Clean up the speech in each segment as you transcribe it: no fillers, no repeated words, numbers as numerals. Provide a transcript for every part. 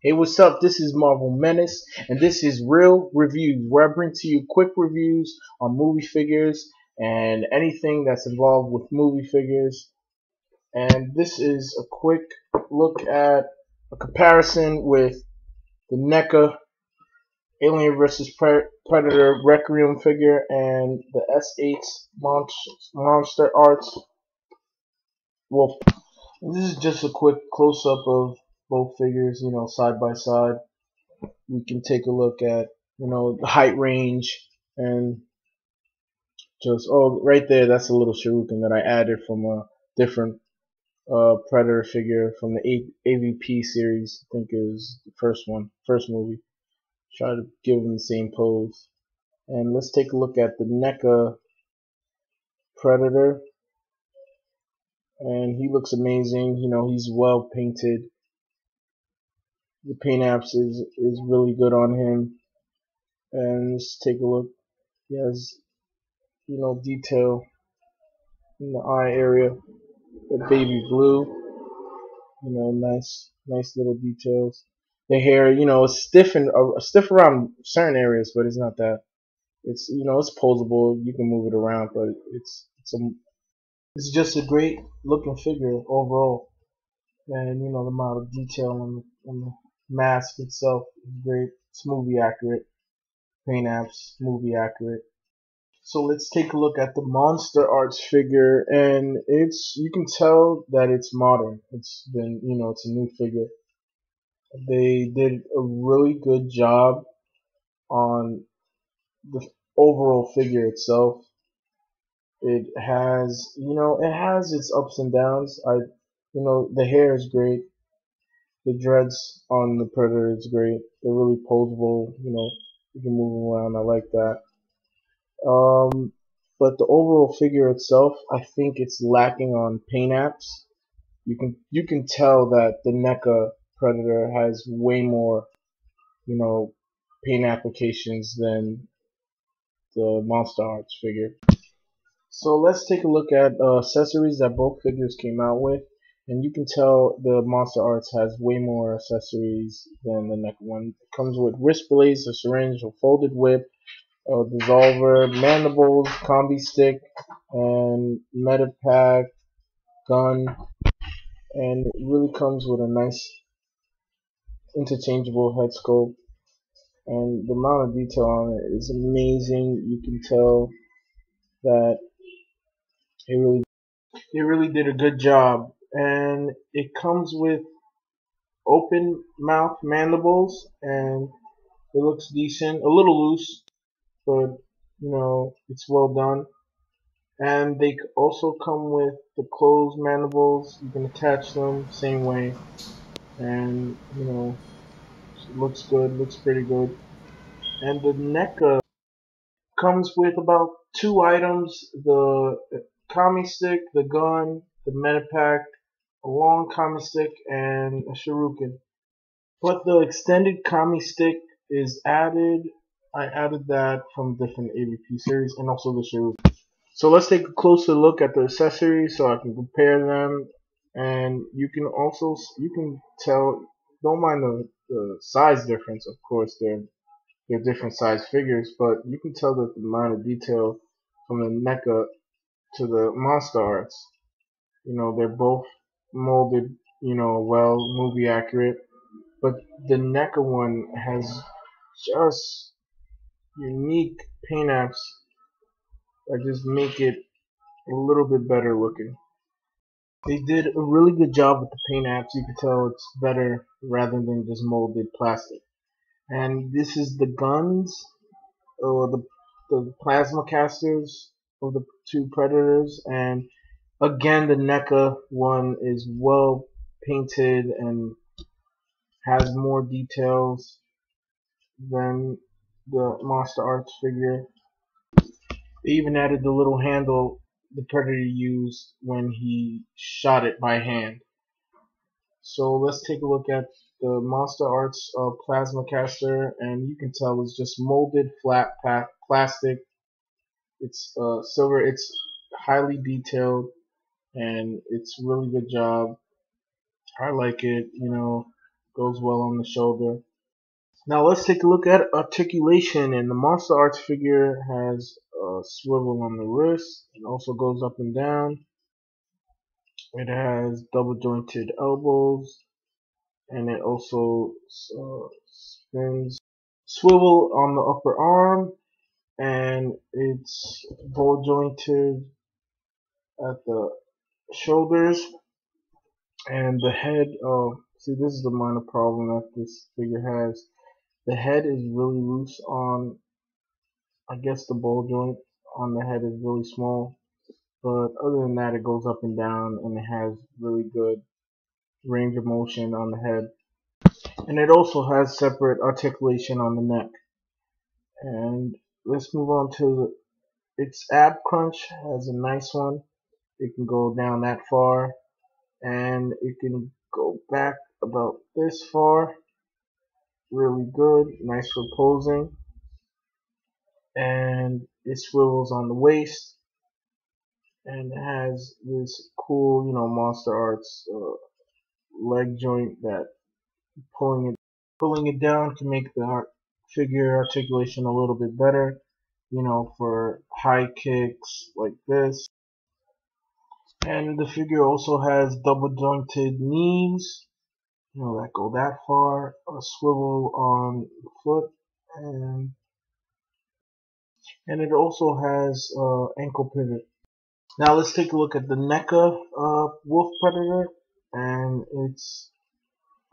Hey, what's up? This is Marvel Menace, and this is Real Reviews, where I bring to you quick reviews on movie figures and anything that's involved with movie figures. And this is a quick look at a comparison with the NECA Alien vs. Predator Requiem figure and the S8 MonsterARTS Wolf. And this is just a quick close-up of both figures, side by side. We can take a look at the height range, and just right there, that's a little shuriken that I added from a different Predator figure from the AVP series. I think is the first movie. Try to give him the same pose. And let's take a look at the NECA Predator, and he looks amazing. He's well painted. The paint apps is really good on him. And let's take a look. He has detail in the eye area, the baby blue, nice little details. The hair, is stiff around certain areas, but it's not that. It's posable. You can move it around, but it's just a great looking figure overall. And the amount of detail on the mask itself is great. It's movie accurate. Paint apps, movie accurate. So let's take a look at the MonsterARTS figure, and you can tell that it's modern. It's a new figure. They did a really good job on the overall figure itself. It has, its ups and downs. The hair is great. The dreads on the Predator is great. They're really posable. You can move them around. I like that. But the overall figure itself, I think it's lacking on paint apps. You can tell that the NECA Predator has way more, paint applications than the MonsterARTS figure. So let's take a look at accessories that both figures came out with, and you can tell the MonsterARTS has way more accessories than the NECA one. It comes with wrist blades, a syringe, a folded whip, dissolver, mandibles, combi stick, and medipack, gun, and it really comes with a nice interchangeable head scope, and the amount of detail on it is amazing. You can tell that it really did a good job, and it comes with open mouth mandibles, and it looks decent, a little loose, but it's well done. And they also come with the closed mandibles. You can attach them same way, and it looks good, looks pretty good. And the NECA comes with about 2 items: the kami stick, the gun, the medipack, a long kami stick, and a shuriken. But the extended kami stick is added. I added that from different AVP series, and also the shuriken. So let's take a closer look at the accessories so I can compare them, and you can tell. Don't mind the size difference. Of course, they're different size figures, but you can tell that the amount of detail from the NECA to the MonsterARTS, they're both molded, well, movie accurate, but the NECA one has just unique paint apps that just make it a little bit better looking. They did a really good job with the paint apps. You can tell it's better rather than just molded plastic. And this is the guns, or the plasma casters of the two Predators. And again, the NECA one is well painted and has more details than the MonsterARTS figure. They even added the little handle the Predator used when he shot it by hand. So let's take a look at the MonsterARTS plasma caster, and you can tell it's just molded flat plastic. It's silver. It's highly detailed, and it's really good job. I like it. goes well on the shoulder. Now let's take a look at articulation, and the MonsterARTS figure has a swivel on the wrist. It also goes up and down. It has double jointed elbows, and it also spins. Swivel on the upper arm, and it's ball jointed at the shoulders, and the head. Oh, see, this is the minor problem that this figure has. The head is really loose on, I guess the ball joint on the head is really small, but other than that, it goes up and down, and it has really good range of motion on the head. And it also has separate articulation on the neck. And let's move on to its ab crunch. Has a nice one. It can go down that far, and it can go back about this far. Really good, nice for posing. And it swivels on the waist, and it has this cool, MonsterARTS leg joint that pulling it down can make the figure articulation a little bit better, for high kicks like this. And the figure also has double jointed knees, that go that far, a swivel on the foot, and it also has ankle pivot. Now let's take a look at the NECA wolf predator, and it's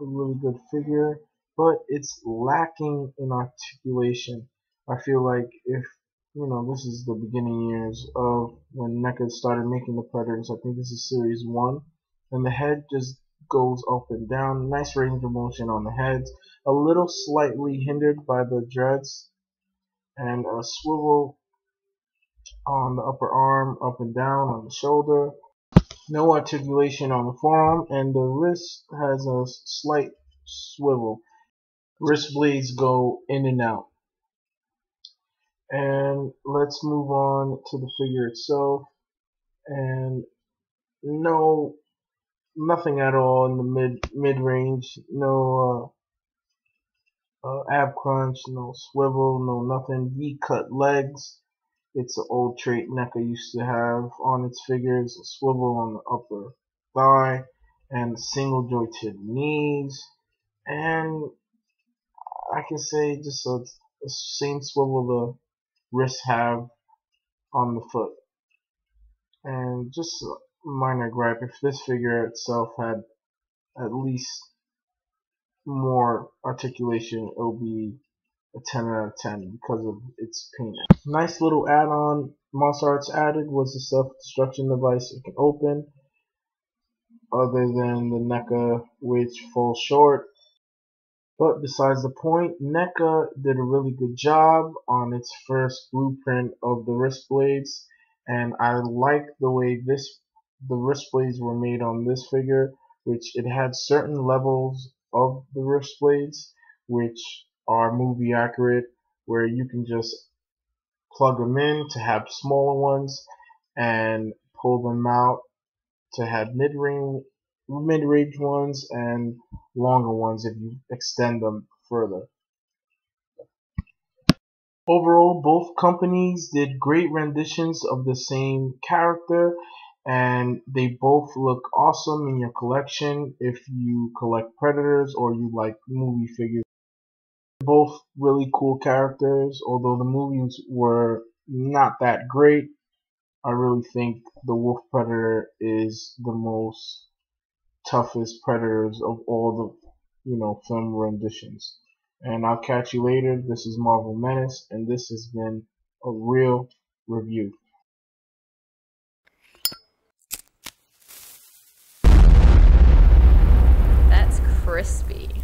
a really good figure, but it's lacking in articulation. I feel like if this is the beginning years of when NECA started making the predators. I think this is series 1, and the head just goes up and down. Nice range of motion on the head, a little slightly hindered by the dreads, and a swivel on the upper arm, up and down on the shoulder. No articulation on the forearm, and the wrist has a slight swivel. Wrist blades go in and out. And let's move on to the figure itself. And nothing at all in the mid range. No ab crunch, no swivel, no nothing. V-cut legs. It's an old trait NECA used to have on its figures, a swivel on the upper thigh, and single jointed knees, and I can say just a same swivel the wrists have on the foot. And just a minor gripe, if this figure itself had at least more articulation, it would be a 10 out of 10 because of its paint. Nice little add-on MonsterARTS added was the self-destruction device it can open, other than the NECA, which falls short. But besides the point, NECA did a really good job on its first blueprint of the wrist blades, and I like the way the wrist blades were made on this figure, which it had certain levels of the wrist blades, which are movie accurate, where you can just plug them in to have smaller ones and pull them out to have mid-range ones and longer ones if you extend them further. Overall, both companies did great renditions of the same character, and they both look awesome in your collection if you collect Predators or you like movie figures. Both really cool characters, although the movies were not that great. I really think the Wolf Predator is the most toughest Predators of all the film renditions. And I'll catch you later. This is Marvel Menace, and this has been a real review. That's crispy.